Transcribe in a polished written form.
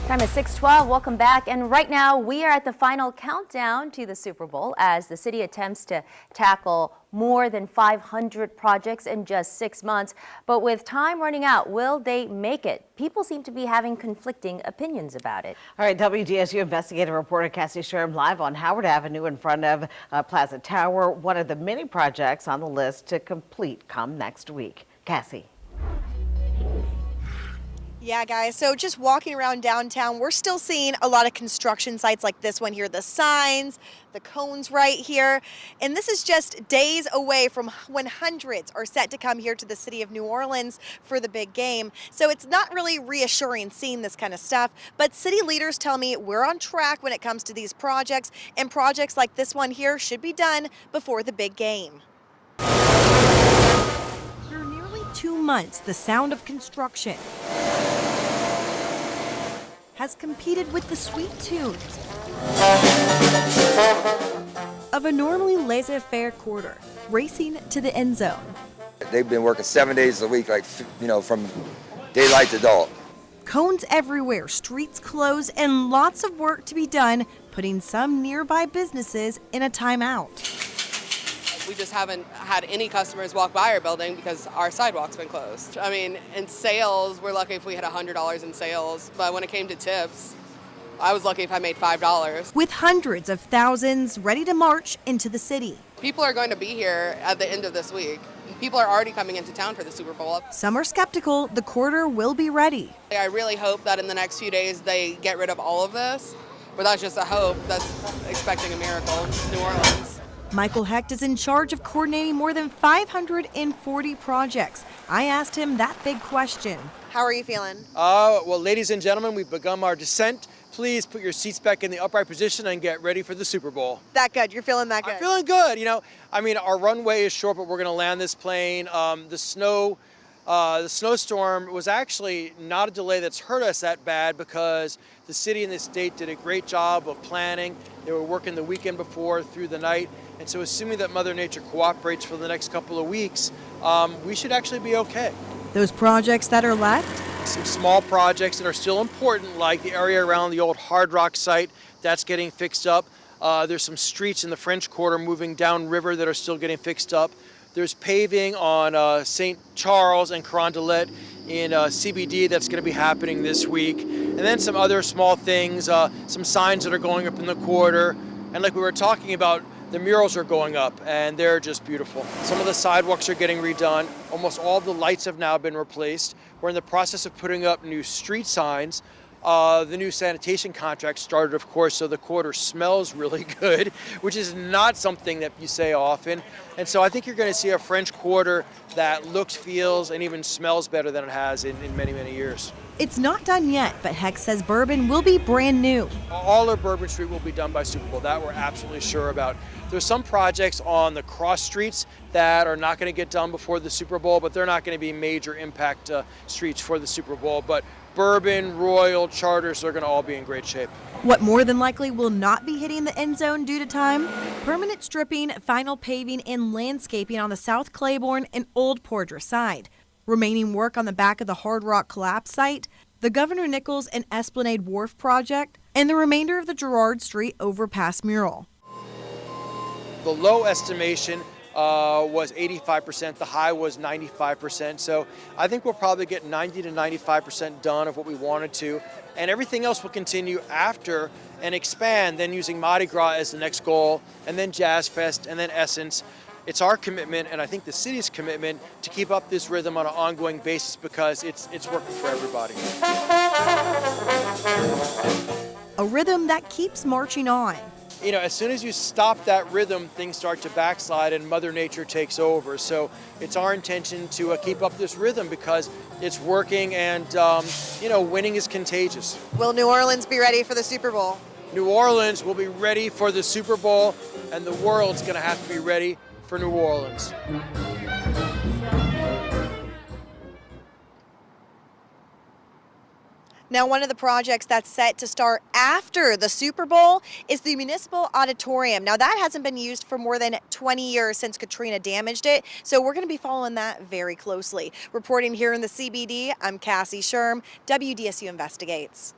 Time is 6:12. Welcome back. And right now we are at the final countdown to the Super Bowl as the city attempts to tackle more than 500 projects in just 6 months. But with time running out, will they make it? People seem to be having conflicting opinions about it. All right, WDSU investigative reporter Cassie Sherm live on Howard Avenue in front of Plaza Tower, one of the many projects on the list to complete come next week. Cassie. Yeah, guys, so just walking around downtown, we're still seeing a lot of construction sites like this one here, the signs, the cones right here. And this is just days away from when hundreds are set to come here to the city of New Orleans for the big game. So it's not really reassuring seeing this kind of stuff, but city leaders tell me we're on track when it comes to these projects, and projects like this one here should be done before the big game. For nearly 2 months, the sound of construction has competed with the sweet tunes of a normally laissez-faire quarter, racing to the end zone. They've been working 7 days a week, like, from daylight to dark. Cones everywhere, streets closed, and lots of work to be done, putting some nearby businesses in a timeout. We just haven't had any customers walk by our building because our sidewalk's been closed. I mean, in sales, we're lucky if we had $100 in sales, but when it came to tips, I was lucky if I made $5. With hundreds of thousands ready to march into the city. People are going to be here at the end of this week. People are already coming into town for the Super Bowl. Some are skeptical the quarter will be ready. I really hope that in the next few days they get rid of all of this, but that's just a hope. That's expecting a miracle. New Orleans. Michael Hecht is in charge of coordinating more than 540 projects. I asked him that big question. How are you feeling? Well, ladies and gentlemen, we've begun our descent. Please put your seats back in the upright position and get ready for the Super Bowl. That good? You're feeling that good? I'm feeling good. Our runway is short, but we're going to land this plane. The snowstorm was actually not a delay that's hurt us that bad because the city and the state did a great job of planning. They were working the weekend before through the night. And so assuming that Mother Nature cooperates for the next couple of weeks, we should actually be okay. Those projects that are left? Some small projects that are still important, like the area around the old Hard Rock site, that's getting fixed up. There's some streets in the French Quarter moving downriver that are still getting fixed up. There's paving on St. Charles and Carondelet in CBD that's going to be happening this week. And then some other small things, some signs that are going up in the quarter. And like we were talking about, the murals are going up and they're just beautiful. Some of the sidewalks are getting redone. Almost all the lights have now been replaced. We're in the process of putting up new street signs. The new sanitation contract started, of course, so the quarter smells really good, which is not something that you say often. And so I think you're going to see a French Quarter that looks, feels, and even smells better than it has in many, many years. It's not done yet, but Hecht says Bourbon will be brand new. All of Bourbon Street will be done by Super Bowl. That we're absolutely sure about. There's some projects on the cross streets that are not going to get done before the Super Bowl, but they're not going to be major impact streets for the Super Bowl. But Bourbon, Royal, Charters are going to all be in great shape. What more than likely will not be hitting the end zone due to time? Permanent stripping, final paving, and landscaping on the South Claiborne and Old Poydras side. Remaining work on the back of the Hard Rock collapse site, the Governor Nichols and Esplanade Wharf project, and the remainder of the Girard Street overpass mural. The low estimation was 85%, the high was 95%. So I think we'll probably get 90 to 95% done of what we wanted to. And everything else will continue after and expand, then using Mardi Gras as the next goal, and then Jazz Fest, and then Essence. It's our commitment, and I think the city's commitment, to keep up this rhythm on an ongoing basis because it's working for everybody. A rhythm that keeps marching on. As soon as you stop that rhythm, things start to backslide and Mother Nature takes over. So it's our intention to keep up this rhythm because it's working and, winning is contagious. Will New Orleans be ready for the Super Bowl? New Orleans will be ready for the Super Bowl, and the world's going to have to be ready for New Orleans. Now, one of the projects that's set to start after the Super Bowl is the Municipal Auditorium. Now, that hasn't been used for more than 20 years since Katrina damaged it, so we're going to be following that very closely. Reporting here in the CBD, I'm Cassie Sherm, WDSU Investigates.